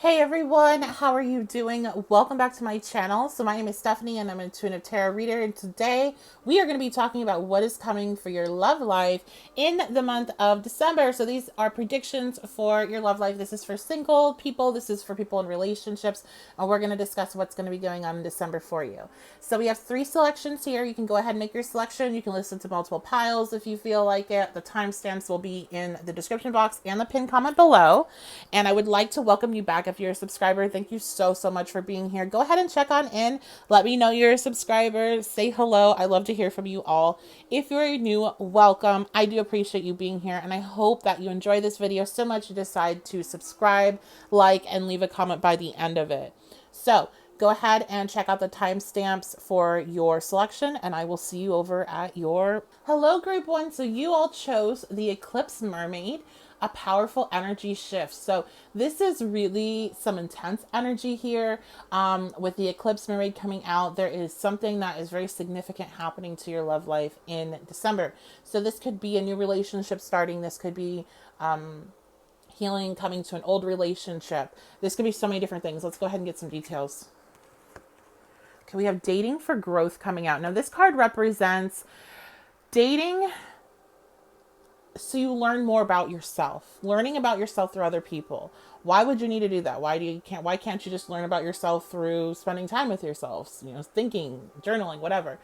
Hey everyone, how are you doing? Welcome back to my channel. So my name is Stephanie and I'm an intuitive tarot reader, and today we are going to be talking about what is coming for your love life in the month of December. So these are predictions for your love life. This is for single people, this is for people in relationships, and we're going to discuss what's going to be going on in December for you. So we have 3 selections here. You can go ahead and make your selection. You can listen to multiple piles if you feel like it. The timestamps will be in the description box and the pinned comment below. And I would like to welcome you back if you're a subscriber. Thank you so much for being here. Go ahead and check on in. Let me know you're a subscriber. Say hello. I love to hear from you all. If you're new, welcome. I do appreciate you being here, and I hope that you enjoy this video so much you decide to subscribe, like, and leave a comment by the end of it. So go ahead and check out the timestamps for your selection, and I will see you over at your... Hello, group 1. So you all chose the Eclipse Mermaid, a powerful energy shift. So this is really some intense energy here. With the Eclipse Mermaid coming out, there is something that is very significant happening to your love life in December. So this could be a new relationship starting. This could be healing coming to an old relationship. This could be so many different things. Let's go ahead and get some details. Okay, we have dating for growth coming out. Now this card represents dating so you learn more about yourself, learning about yourself through other people. Why would you need to do that? Why can't you just learn about yourself through spending time with yourselves, thinking, journaling, whatever.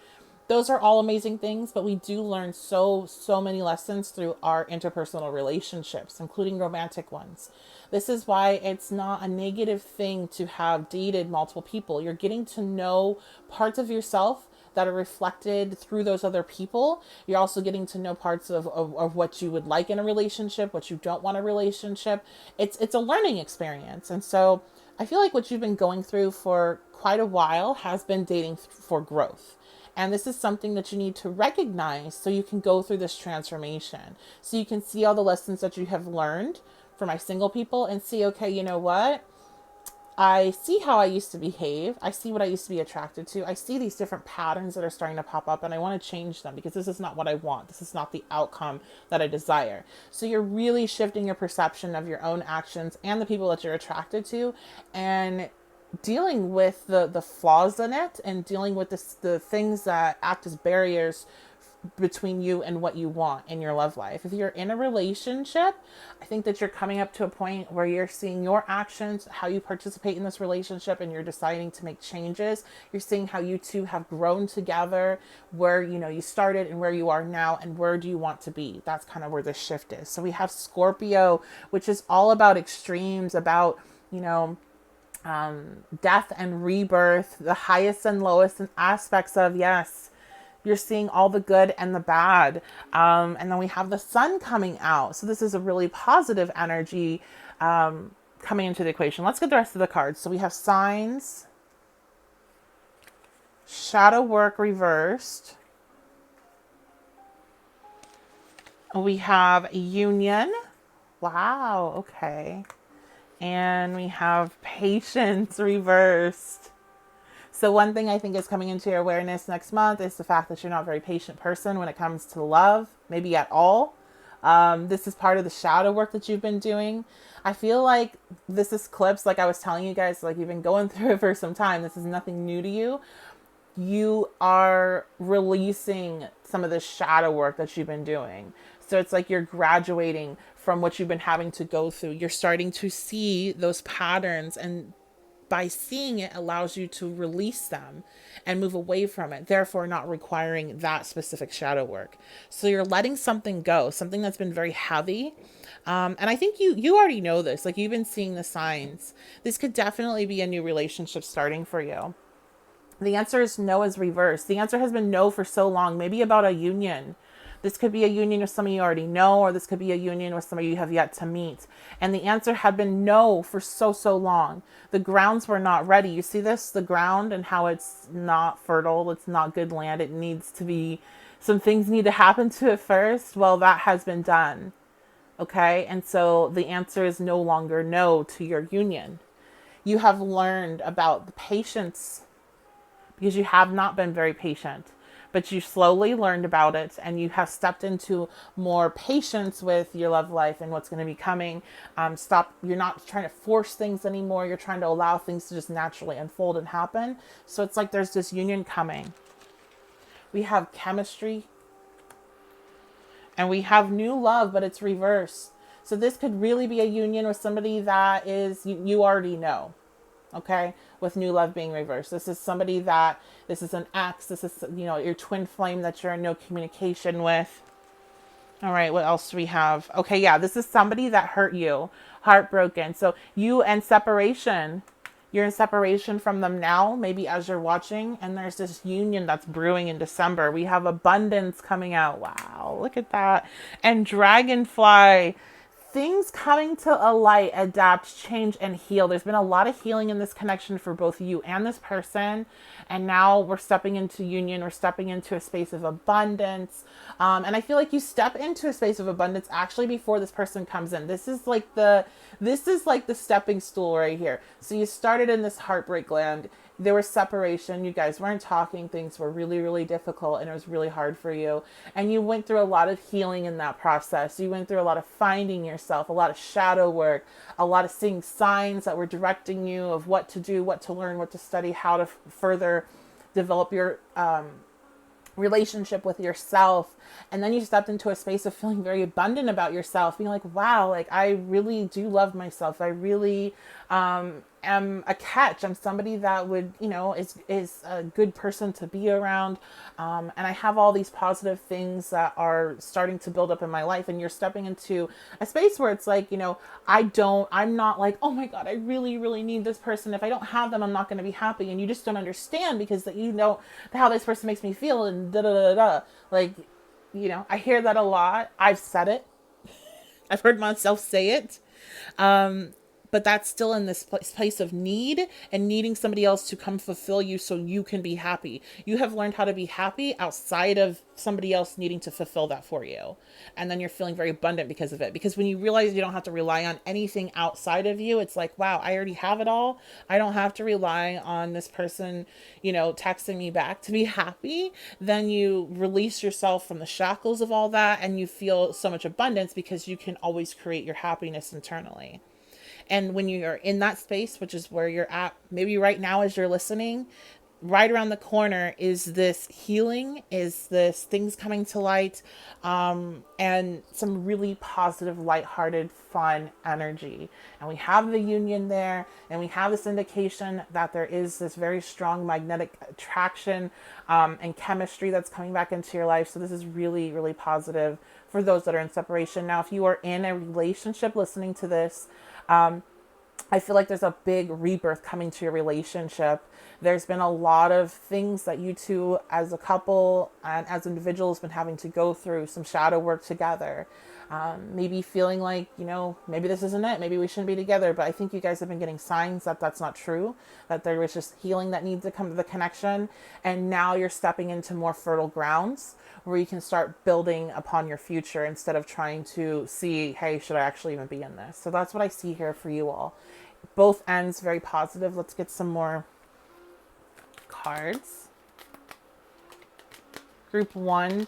Those are all amazing things, but we do learn so many lessons through our interpersonal relationships, including romantic ones. This is why it's not a negative thing to have dated multiple people. You're getting to know parts of yourself that are reflected through those other people. You're also getting to know parts of what you would like in a relationship, what you don't want in a relationship. It's a learning experience. And so I feel like what you've been going through for quite a while has been dating for growth. And this is something that you need to recognize so you can go through this transformation. So you can see all the lessons that you have learned for my single people and see, okay, you know what? I see how I used to behave. I see what I used to be attracted to. I see these different patterns that are starting to pop up, and I want to change them because this is not what I want. This is not the outcome that I desire. So you're really shifting your perception of your own actions and the people that you're attracted to, and dealing with the flaws in it, and dealing with the things that act as barriers between you and what you want in your love life. If you're in a relationship, I think that you're coming up to a point where you're seeing your actions, how you participate in this relationship, and you're deciding to make changes. You're seeing how you two have grown together, where you started and where you are now, and where do you want to be. That's kind of where the shift is. So we have Scorpio, which is all about extremes, about death and rebirth, the highest and lowest and aspects of, yes, you're seeing all the good and the bad. And then we have the sun coming out. So this is a really positive energy coming into the equation. Let's get the rest of the cards. So we have signs, shadow work reversed. We have union. Wow, okay. And we have patience reversed. So one thing I think is coming into your awareness next month is the fact that you're not a very patient person when it comes to love, maybe at all. This is part of the shadow work that you've been doing. I feel like this eclipse, like I was telling you guys, like you've been going through it for some time. This is nothing new to you. You are releasing some of the shadow work that you've been doing. So it's like you're graduating from what you've been having to go through. You're starting to see those patterns, and by seeing it allows you to release them and move away from it, therefore not requiring that specific shadow work. So you're letting something go, something that's been very heavy. And I think you already know this, like you've been seeing the signs. This could definitely be a new relationship starting for you. The answer is no is reversed. The answer has been no for so long, maybe about a union. This could be a union with somebody you already know, or this could be a union with somebody you have yet to meet. And the answer had been no for so long. The grounds were not ready. You see this, the ground, and how it's not fertile. It's not good land. It needs to be, some things need to happen to it first. Well, that has been done. Okay. And so the answer is no longer no to your union. You have learned about the patience because you have not been very patient. but you slowly learned about it and you have stepped into more patience with your love life and what's going to be coming. You're not trying to force things anymore. You're trying to allow things to just naturally unfold and happen. So it's like there's this union coming. We have chemistry and we have new love, but it's reverse. So this could really be a union with somebody that is, you already know. Okay, with new love being reversed, this is somebody that, this is an ex, this is, your twin flame that you're in no communication with. All right, what else do we have? Okay, yeah, this is somebody that hurt you, heartbroken. So you and separation, you're in separation from them now, maybe as you're watching, and there's this union that's brewing in December. We have abundance coming out. Wow, look at that. And dragonfly, things coming to a light, adapt, change, and heal. There's been a lot of healing in this connection for both you and this person. And now we're stepping into union. We're stepping into a space of abundance. And I feel like you step into a space of abundance actually before this person comes in. This is like the stepping stool right here. So you started in this heartbreak land. There was separation. You guys weren't talking. Things were really, really difficult and it was really hard for you. And you went through a lot of healing in that process. You went through a lot of finding yourself, a lot of shadow work, a lot of seeing signs that were directing you of what to do, what to learn, what to study, how to further develop your relationship with yourself. And then you stepped into a space of feeling very abundant about yourself, being like, wow, like I really do love myself. I really am a catch. I'm somebody that would, is a good person to be around. And I have all these positive things that are starting to build up in my life. And you're stepping into a space where it's like, I'm not like, oh my God, I really, really need this person. If I don't have them, I'm not going to be happy. And you just don't understand because that, how this person makes me feel and da da da da. Like, I hear that a lot. I've said it. I've heard myself say it. But that's still in this place of need and needing somebody else to come fulfill you so you can be happy. You have learned how to be happy outside of somebody else needing to fulfill that for you. And then you're feeling very abundant because of it. Because when you realize you don't have to rely on anything outside of you, it's like, wow, I already have it all. I don't have to rely on this person, texting me back to be happy. Then you release yourself from the shackles of all that and you feel so much abundance because you can always create your happiness internally. And when you're in that space, which is where you're at, maybe right now as you're listening, right around the corner is this healing, is this things coming to light, and some really positive, lighthearted, fun energy. And we have the union there, and we have this indication that there is this very strong magnetic attraction and chemistry that's coming back into your life. So this is really, really positive for those that are in separation. Now, if you are in a relationship listening to this, I feel like there's a big rebirth coming to your relationship. There's been a lot of things that you two as a couple and as individuals been having to go through, some shadow work together. Maybe feeling like, maybe this isn't it. Maybe we shouldn't be together. But I think you guys have been getting signs that that's not true, that there was just healing that needs to come to the connection. And now you're stepping into more fertile grounds where you can start building upon your future instead of trying to see, hey, should I actually even be in this? So that's what I see here for you all. Both ends very positive. Let's get some more cards. Group 1.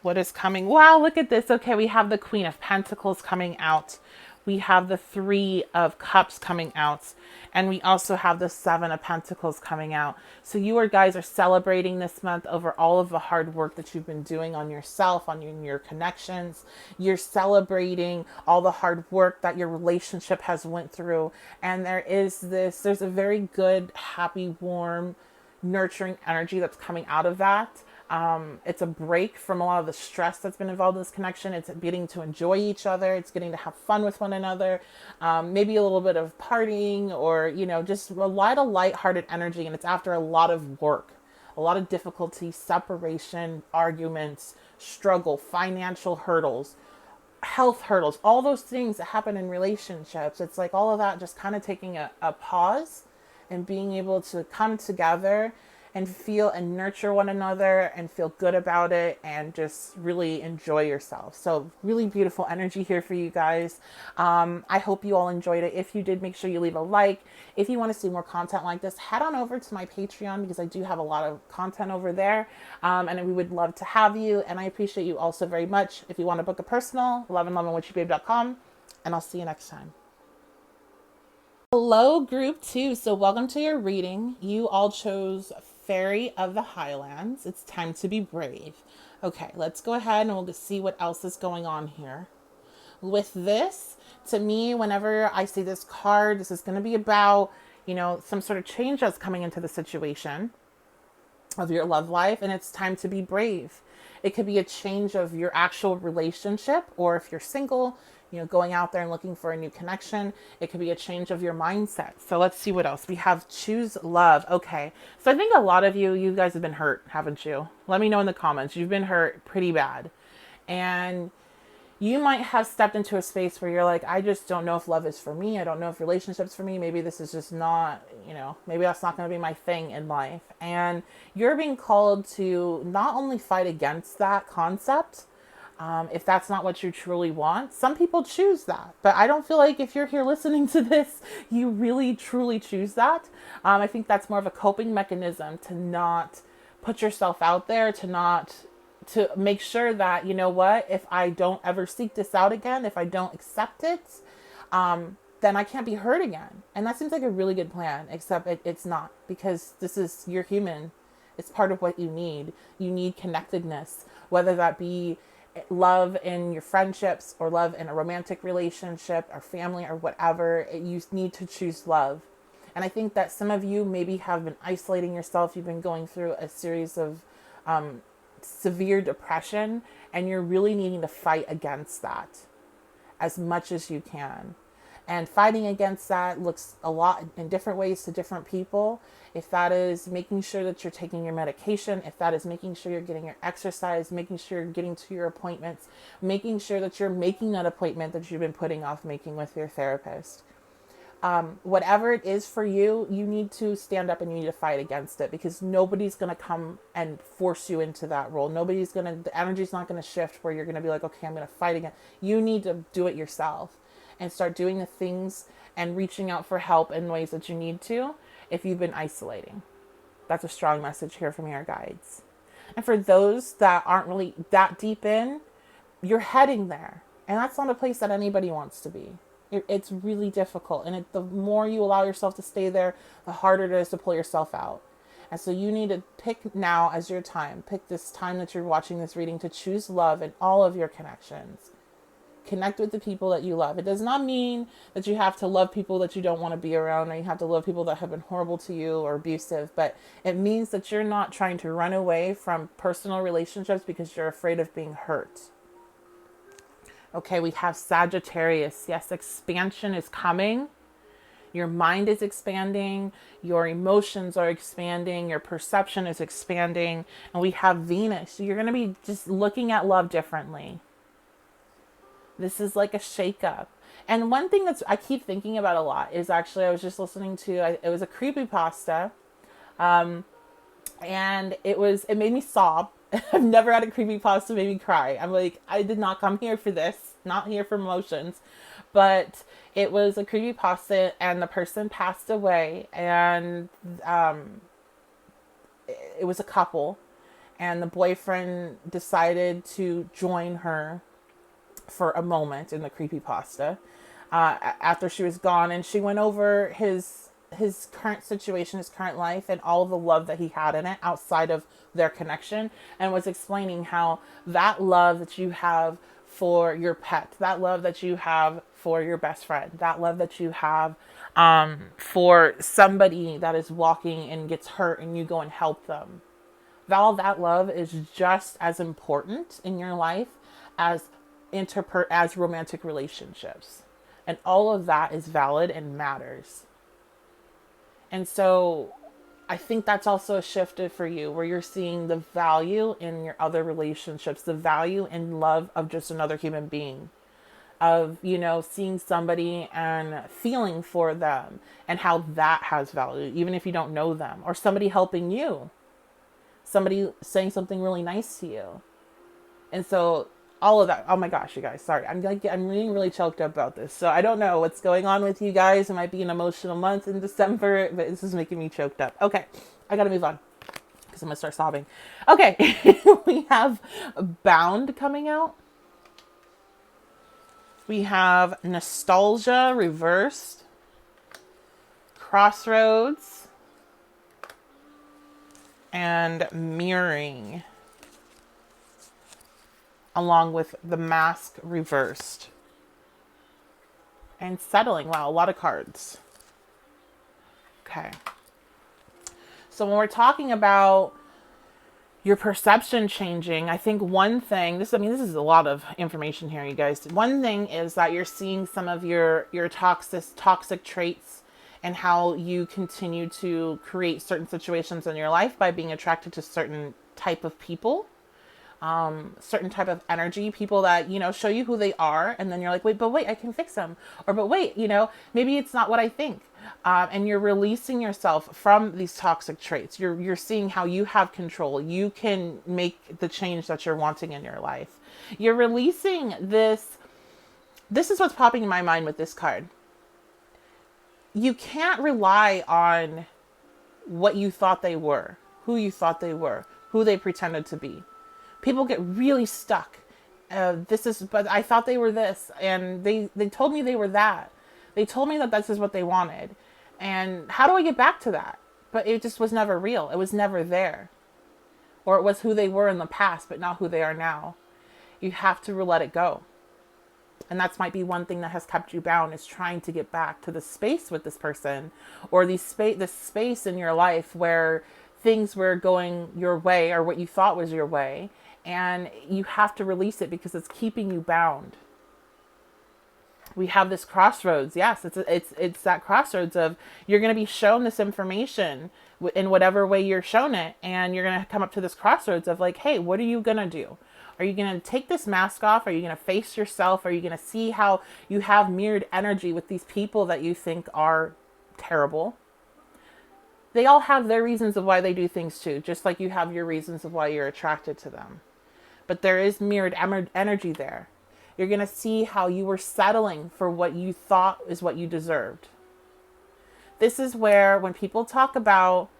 What is coming? Wow, look at this. Okay, we have the Queen of Pentacles coming out. We have the 3 of Cups coming out. And we also have the 7 of Pentacles coming out. So you guys are celebrating this month over all of the hard work that you've been doing on yourself, on your connections. You're celebrating all the hard work that your relationship has went through. And there's a very good, happy, warm, nurturing energy that's coming out of that. It's a break from a lot of the stress that's been involved in this connection. It's getting to enjoy each other. It's getting to have fun with one another. Maybe a little bit of partying or, just a lot of lighthearted energy. And it's after a lot of work, a lot of difficulty, separation, arguments, struggle, financial hurdles, health hurdles, all those things that happen in relationships. It's like all of that just kind of taking a pause and being able to come together and feel and nurture one another and feel good about it and just really enjoy yourself. So really beautiful energy here for you guys. I hope you all enjoyed it. If you did, make sure you leave a like. If you want to see more content like this, head on over to my Patreon because I do have a lot of content over there. And we would love to have you. And I appreciate you also very much. If you want to book a personal, loveandlovingwitchybabe.com. And I'll see you next time. Hello, group 2. So welcome to your reading. You all chose Fairy of the Highlands. It's time to be brave. Okay, let's go ahead and we'll see what else is going on here. With this, to me, whenever I see this card, this is going to be about, some sort of change that's coming into the situation of your love life, and it's time to be brave. It could be a change of your actual relationship, or if you're single, going out there and looking for a new connection. It could be a change of your mindset. So let's see what else. We have choose love. Okay. So I think a lot of you guys have been hurt, haven't you? Let me know in the comments. You've been hurt pretty bad. And you might have stepped into a space where you're like, I just don't know if love is for me. I don't know if relationships for me. Maybe this is just not, maybe that's not going to be my thing in life. And you're being called to not only fight against that concept, if that's not what you truly want. Some people choose that, but I don't feel like if you're here listening to this, you really truly choose that. I think that's more of a coping mechanism to not put yourself out there, to make sure that, if I don't ever seek this out again, if I don't accept it, then I can't be hurt again. And that seems like a really good plan, except it's not, because you're human. It's part of what you need. You need connectedness, whether that be love in your friendships or love in a romantic relationship or family or whatever. You need to choose love. And I think that some of you maybe have been isolating yourself. You've been going through a series of severe depression, and you're really needing to fight against that as much as you can. And fighting against that looks a lot in different ways to different people. If that is making sure that you're taking your medication, if that is making sure you're getting your exercise, making sure you're getting to your appointments, making sure that you're making that appointment that you've been putting off making with your therapist. Whatever it is for you, you need to stand up and you need to fight against it, because nobody's going to come and force you into that role. The energy's not going to shift where you're going to be like, okay, I'm going to fight again. You need to do it yourself and start doing the things and reaching out for help in ways that you need to if you've been isolating. That's a strong message here from your guides. And for those that aren't really that deep in, you're heading there. And that's not a place that anybody wants to be. It's really difficult. And the more you allow yourself to stay there, the harder it is to pull yourself out. And so you need to pick now as your time. Pick this time that you're watching this reading to choose love in all of your connections. Connect with the people that you love. It does not mean that you have to love people that you don't want to be around, or you have to love people that have been horrible to you or abusive, but it means that you're not trying to run away from personal relationships because you're afraid of being hurt. Okay, we have Sagittarius. Yes, expansion is coming. Your mind is expanding, your emotions are expanding, your perception is expanding, and we have Venus. So you're going to be just looking at love differently. This is like a shakeup. And one thing I keep thinking about a lot is actually, I was just listening to, it was a creepypasta. And it made me sob. I've never had a creepypasta make me cry. I'm like, I did not come here for this, not here for emotions. But it was a creepypasta and the person passed away, and it was a couple, and the boyfriend decided to join her for a moment in the creepypasta after she was gone, and she went over his current situation, his current life, and all of the love that he had in it outside of their connection, and was explaining how that love that you have for your pet, that love that you have for your best friend, that love that you have for somebody that is walking and gets hurt and you go and help them, all that love is just as important in your life as as romantic relationships. And all of that is valid and matters. And so I think that's also a shift for you, where you're seeing the value in your other relationships, the value in love of just another human being, of, seeing somebody and feeling for them and how that has value, even if you don't know them, or somebody helping you somebody saying something really nice to you. And so all of that, oh my gosh, you guys, sorry. I'm getting really choked up about this. So I don't know what's going on with you guys. It might be an emotional month in December, but this is making me choked up. Okay, I gotta move on because I'm gonna start sobbing. Okay, we have Bound coming out. We have Nostalgia reversed, Crossroads, and Mirroring, along with the Mask reversed. And Settling. Wow, a lot of cards. Okay. So when we're talking about your perception changing, I think one thing, this is a lot of information here, you guys. One thing is that you're seeing some of your toxic traits and how you continue to create certain situations in your life by being attracted to certain type of people, certain type of energy, people that, show you who they are. And then you're like, wait, I can fix them. Or, but wait, maybe it's not what I think. And you're releasing yourself from these toxic traits. You're seeing how you have control. You can make the change that you're wanting in your life. You're releasing this. This is what's popping in my mind with this card. You can't rely on what you thought they were, who you thought they were, who they pretended to be. People get really stuck. But I thought they were this, and they told me they were that. They told me that this is what they wanted. And how do I get back to that? But it just was never real. It was never there. Or it was who they were in the past, but not who they are now. You have to let it go. And that might be one thing that has kept you bound, is trying to get back to the space with this person, or this space in your life where things were going your way, or what you thought was your way. And you have to release it because it's keeping you bound. We have this crossroads. Yes, it's that crossroads of, you're going to be shown this information in whatever way you're shown it. And you're going to come up to this crossroads of like, hey, what are you going to do? Are you going to take this mask off? Are you going to face yourself? Are you going to see how you have mirrored energy with these people that you think are terrible? They all have their reasons of why they do things too, just like you have your reasons of why you're attracted to them. But there is mirrored energy there. You're going to see how you were settling for what you thought is what you deserved. This is where, when people talk about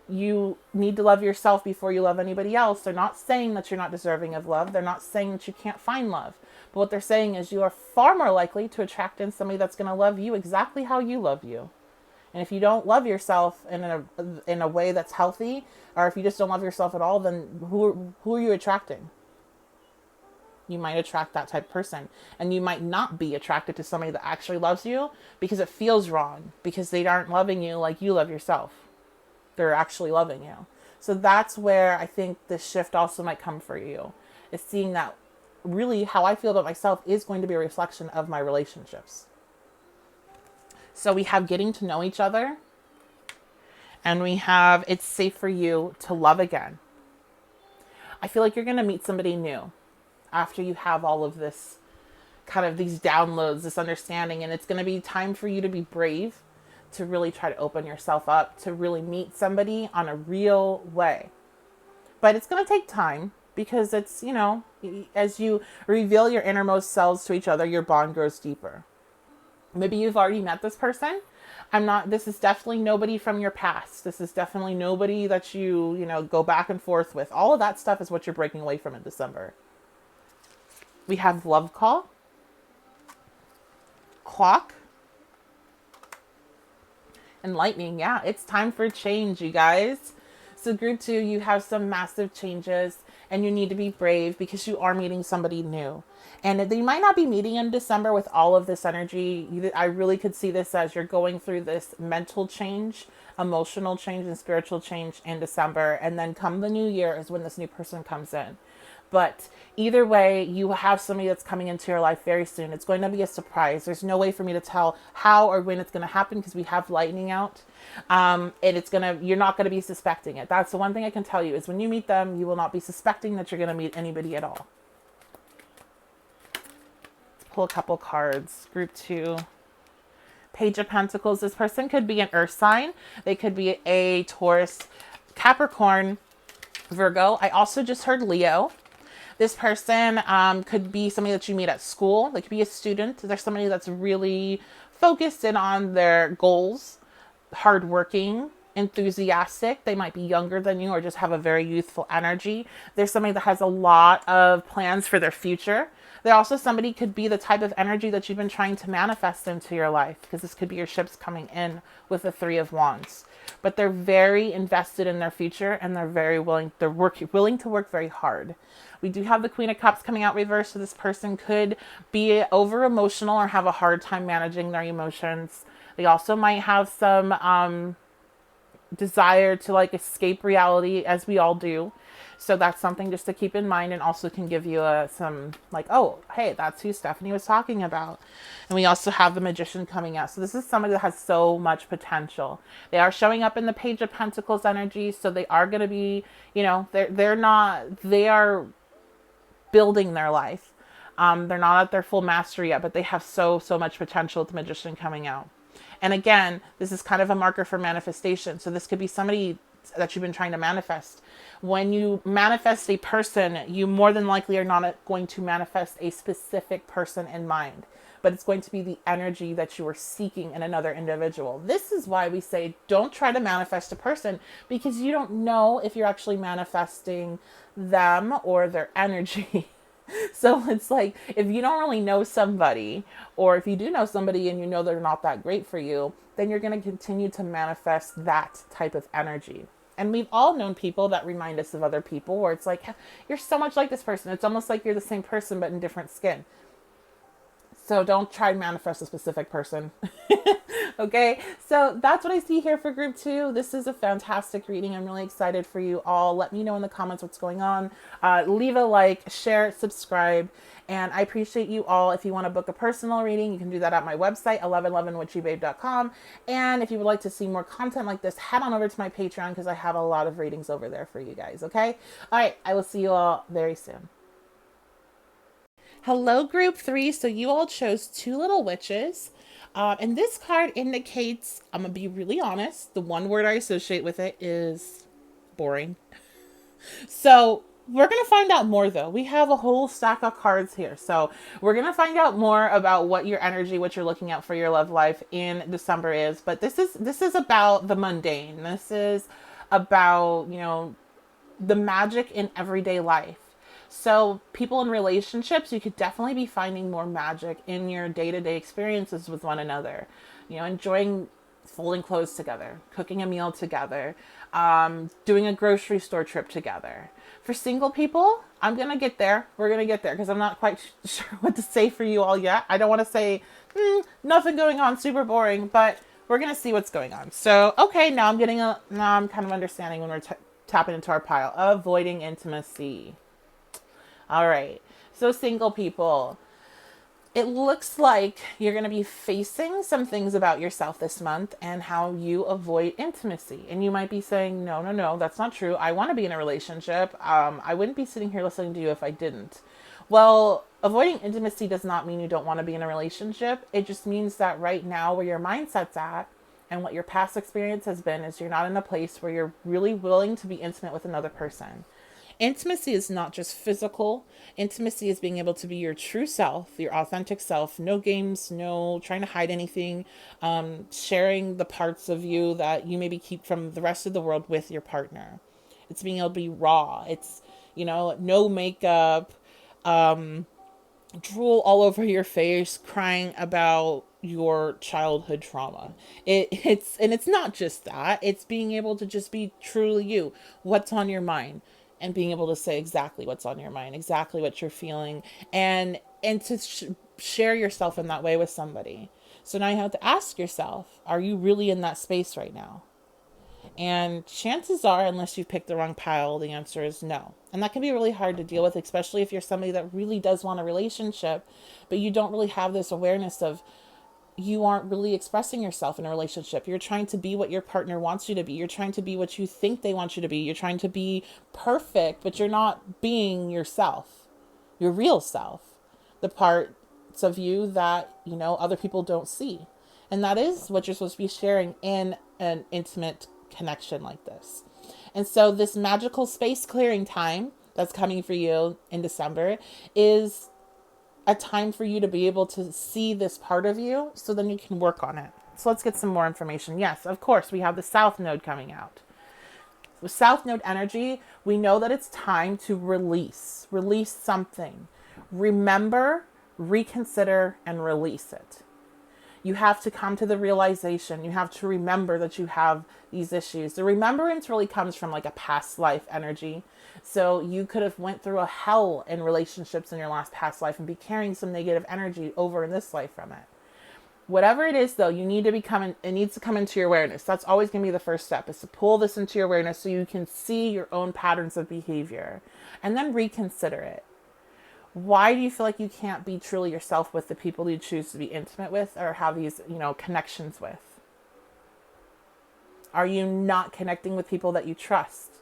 you need to love yourself before you love anybody else, they're not saying that you're not deserving of love. They're not saying that you can't find love. But what they're saying is you are far more likely to attract in somebody that's going to love you exactly how you love you. And if you don't love yourself in a way that's healthy, or if you just don't love yourself at all, then who are you attracting? You might attract that type of person, and you might not be attracted to somebody that actually loves you because it feels wrong, because they aren't loving you like you love yourself. They're actually loving you. So that's where I think this shift also might come for you, is seeing that really how I feel about myself is going to be a reflection of my relationships. So we have getting to know each other, and we have it's safe for you to love again. I feel like you're going to meet somebody new after you have all of this, kind of these downloads, this understanding, and it's going to be time for you to be brave, to really try to open yourself up, to really meet somebody on a real way. But it's going to take time, because it's, as you reveal your innermost selves to each other, your bond grows deeper. Maybe you've already met this person. This is definitely nobody from your past. This is definitely nobody that you go back and forth with. All of that stuff is what you're breaking away from in December. We have Love Call, Clock, and Lightning. Yeah, it's time for change, you guys. So group 2, you have some massive changes, and you need to be brave because you are meeting somebody new. And they might not be meeting in December with all of this energy. I really could see this as you're going through this mental change, emotional change, and spiritual change in December. And then come the new year is when this new person comes in. But either way, you have somebody that's coming into your life very soon. It's going to be a surprise. There's no way for me to tell how or when it's going to happen because we have lightning out. And you're not going to be suspecting it. That's the one thing I can tell you, is when you meet them, you will not be suspecting that you're going to meet anybody at all. Let's pull a couple cards. Group 2. Page of Pentacles. This person could be an earth sign. They could be a Taurus, Capricorn, Virgo. I also just heard Leo. This person could be somebody that you meet at school. They could be a student. There's somebody that's really focused in on their goals, hardworking, enthusiastic. They might be younger than you or just have a very youthful energy. There's somebody that has a lot of plans for their future. There also somebody could be the type of energy that you've been trying to manifest into your life, because this could be your ships coming in with the Three of Wands. But they're very invested in their future, and they're very willing. Willing to work very hard. We do have the Queen of Cups coming out reversed, so this person could be over emotional or have a hard time managing their emotions. They also might have some desire to like escape reality, as we all do. So that's something just to keep in mind, and also can give you some like, oh, hey, that's who Stephanie was talking about. And we also have the Magician coming out. So this is somebody that has so much potential. They are showing up in the Page of Pentacles energy, so they are going to be, they are building their life. They're not at their full mastery yet, but they have so much potential with the Magician coming out. And again, this is kind of a marker for manifestation. So this could be somebody that you've been trying to manifest. When you manifest a person, you more than likely are not going to manifest a specific person in mind, but it's going to be the energy that you are seeking in another individual. This is why we say don't try to manifest a person, because you don't know if you're actually manifesting them or their energy. So it's like, if you don't really know somebody, or if you do know somebody and you know they're not that great for you, then you're going to continue to manifest that type of energy. And we've all known people that remind us of other people, where it's like, you're so much like this person. It's almost like you're the same person, but in different skin. So don't try to manifest a specific person. Okay, so that's what I see here for group 2. This is a fantastic reading. I'm really excited for you all. Let me know in the comments what's going on. Leave a like, share, subscribe, and I appreciate you all. If you want to book a personal reading, you can do that at my website, 1111witchybabe.com. And if you would like to see more content like this, head on over to my Patreon, because I have a lot of readings over there for you guys, okay? All right, I will see you all very soon. Hello, group 3. So you all chose Two Little Witches. And this card indicates, I'm going to be really honest, the one word I associate with it is boring. So we're going to find out more, though. We have a whole stack of cards here. So we're going to find out more about what your energy, what you're looking at for your love life in December is. But this is about the mundane. This is about, the magic in everyday life. So people in relationships, you could definitely be finding more magic in your day-to-day experiences with one another. Enjoying folding clothes together, cooking a meal together, doing a grocery store trip together. For single people, I'm going to get there. We're going to get there, because I'm not quite sure what to say for you all yet. I don't want to say, nothing going on, super boring, but we're going to see what's going on. So, okay, now I'm kind of understanding when we're tapping into our pile. Avoiding intimacy. All right. So single people, it looks like you're going to be facing some things about yourself this month and how you avoid intimacy. And you might be saying, no, that's not true. I want to be in a relationship. I wouldn't be sitting here listening to you if I didn't. Well, avoiding intimacy does not mean you don't want to be in a relationship. It just means that right now, where your mindset's at and what your past experience has been, is you're not in a place where you're really willing to be intimate with another person. Intimacy is not just physical. Intimacy is being able to be your true self, your authentic self. No games, no trying to hide anything. Sharing the parts of you that you maybe keep from the rest of the world with your partner. It's being able to be raw. It's, no makeup, drool all over your face, crying about your childhood trauma. It's not just that. It's being able to just be truly you. What's on your mind? And being able to say exactly what's on your mind, exactly what you're feeling, and to share yourself in that way with somebody. So now you have to ask yourself, are you really in that space right now? And chances are, unless you picked the wrong pile, the answer is no. And that can be really hard to deal with, especially if you're somebody that really does want a relationship, but you don't really have this awareness of, you aren't really expressing yourself in a relationship. You're trying to be what your partner wants you to be. You're trying to be what you think they want you to be. You're trying to be perfect, but you're not being yourself, your real self, the parts of you that, other people don't see. And that is what you're supposed to be sharing in an intimate connection like this. And so this magical space clearing time that's coming for you in December is a time for you to be able to see this part of you so then you can work on it. So let's get some more information. Yes, of course, we have the South Node coming out. With South Node energy, we know that it's time to release something. Remember, reconsider, and release it. You have to come to the realization. You have to remember that you have these issues. The remembrance really comes from like a past life energy. So you could have went through a hell in relationships in your last past life and be carrying some negative energy over in this life from it. Whatever it is, though, you need to it needs to come into your awareness. That's always going to be the first step, is to pull this into your awareness so you can see your own patterns of behavior and then reconsider it. Why do you feel like you can't be truly yourself with the people you choose to be intimate with or have these, connections with? Are you not connecting with people that you trust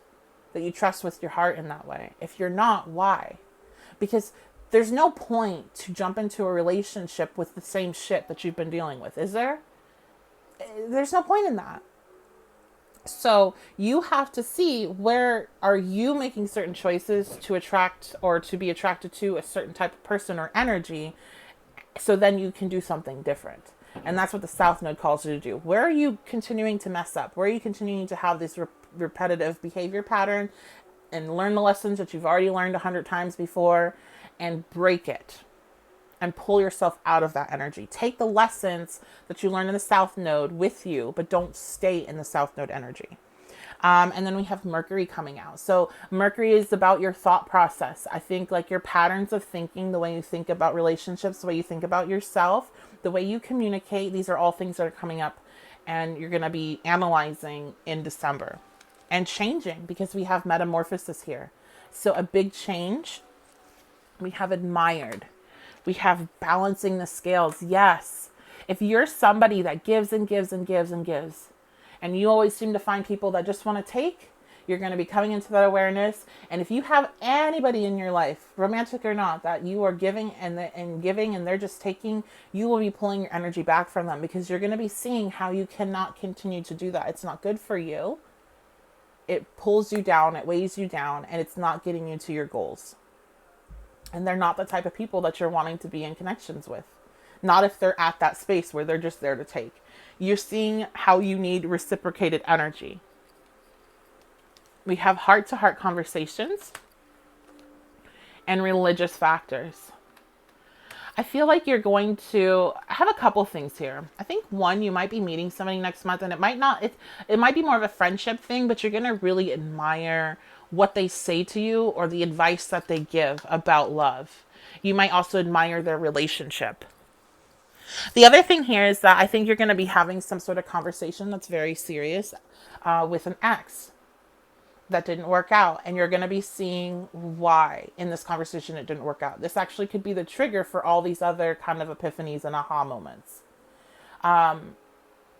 with your heart in that way? If you're not, why? Because there's no point to jump into a relationship with the same shit that you've been dealing with, is there? There's no point in that. So you have to see, where are you making certain choices to attract or to be attracted to a certain type of person or energy, so then you can do something different. And that's what the South Node calls you to do. Where are you continuing to mess up? Where are you continuing to have this repetitive behavior pattern and learn the lessons that you've already learned 100 times before and break it and pull yourself out of that energy? Take the lessons that you learned in the South Node with you, but don't stay in the South Node energy. And then we have Mercury coming out. So Mercury is about your thought process. I think like your patterns of thinking, the way you think about relationships, the way you think about yourself, the way you communicate. These are all things that are coming up and you're going to be analyzing in December and changing, because we have metamorphosis here. So a big change. We have admired. We have balancing the scales. Yes. If you're somebody that gives and gives and gives and gives, and you always seem to find people that just want to take, you're going to be coming into that awareness. And if you have anybody in your life, romantic or not, that you are giving and giving and they're just taking, you will be pulling your energy back from them, because you're going to be seeing how you cannot continue to do that. It's not good for you. It pulls you down, it weighs you down, and it's not getting you to your goals. And they're not the type of people that you're wanting to be in connections with. Not if they're at that space where they're just there to take. You're seeing how you need reciprocated energy. We have heart-to-heart conversations and religious factors. I feel like you're going to have a couple things here. I think one, you might be meeting somebody next month, and it might be more of a friendship thing, but you're going to really admire what they say to you or the advice that they give about love. You might also admire their relationship. The other thing here is that I think you're going to be having some sort of conversation that's very serious with an ex that didn't work out. And you're going to be seeing why in this conversation it didn't work out. This actually could be the trigger for all these other kind of epiphanies and aha moments.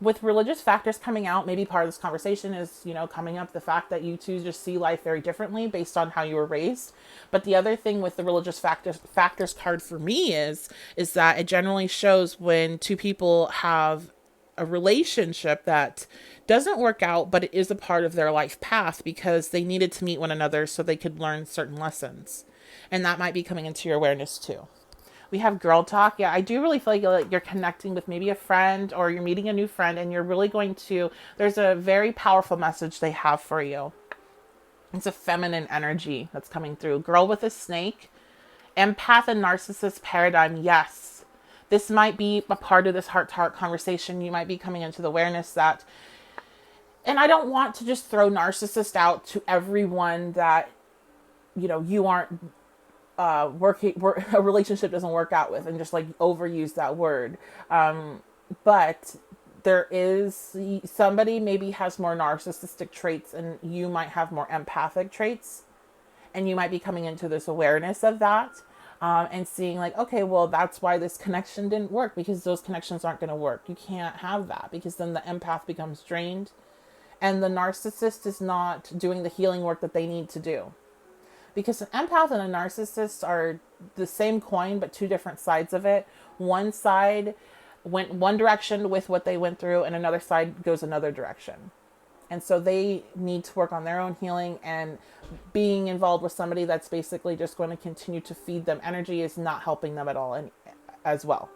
With religious factors coming out, maybe part of this conversation is, coming up the fact that you two just see life very differently based on how you were raised. But the other thing with the religious factors card for me is that it generally shows when two people have a relationship that doesn't work out, but it is a part of their life path because they needed to meet one another so they could learn certain lessons. And that might be coming into your awareness too. We have girl talk. Yeah, I do really feel like you're connecting with maybe a friend, or you're meeting a new friend, and you're really there's a very powerful message they have for you. It's a feminine energy that's coming through. Girl with a snake, empath and narcissist paradigm. Yes, this might be a part of this heart-to-heart conversation. You might be coming into the awareness that, and I don't want to just throw narcissist out to everyone that, you aren't a relationship doesn't work out with, and just like overuse that word. But there is somebody maybe has more narcissistic traits and you might have more empathic traits, and you might be coming into this awareness of that, and seeing like, okay, well, that's why this connection didn't work, because those connections aren't going to work. You can't have that, because then the empath becomes drained and the narcissist is not doing the healing work that they need to do. Because an empath and a narcissist are the same coin, but two different sides of it. One side went one direction with what they went through, and another side goes another direction. And so they need to work on their own healing, and being involved with somebody that's basically just going to continue to feed them energy is not helping them at all, and as well.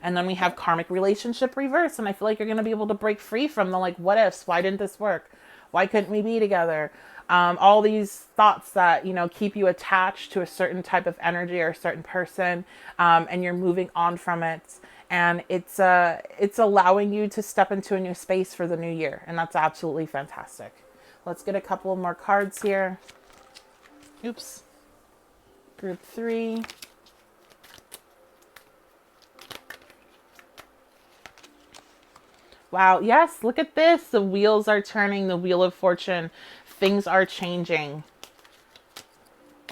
And then we have karmic relationship reverse. And I feel like you're going to be able to break free from the like, what ifs? Why didn't this work? Why couldn't we be together? All these thoughts that, keep you attached to a certain type of energy or a certain person, and you're moving on from it. And it's allowing you to step into a new space for the new year. And that's absolutely fantastic. Let's get a couple more cards here. Oops. Group 3. Wow, yes, look at this. The wheels are turning, the wheel of fortune. Things are changing.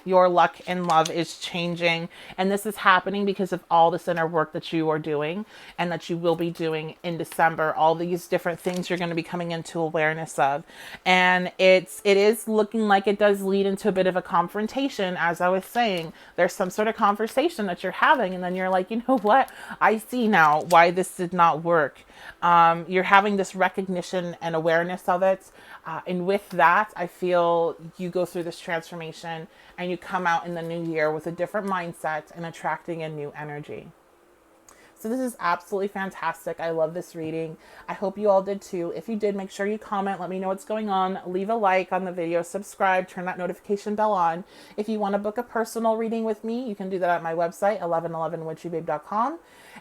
Your luck in love is changing. And this is happening because of all this inner work that you are doing and that you will be doing in December. All these different things you're going to be coming into awareness of. And it is looking like it does lead into a bit of a confrontation. As I was saying, there's some sort of conversation that you're having. And then you're like, you know what? I see now why this did not work. You're having this recognition and awareness of it. And with that, I feel you go through this transformation and you come out in the new year with a different mindset and attracting a new energy. So this is absolutely fantastic. I love this reading. I hope you all did too. If you did, make sure you comment. Let me know what's going on. Leave a like on the video. Subscribe. Turn that notification bell on. If you want to book a personal reading with me, you can do that at my website, 1111witchybabe.com.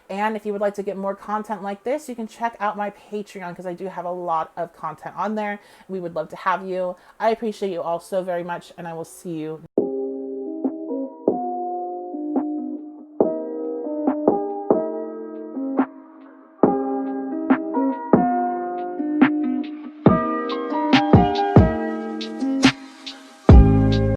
And if you would like to get more content like this, you can check out my Patreon because I do have a lot of content on there. We would love to have you. I appreciate you all so very much, and I will see you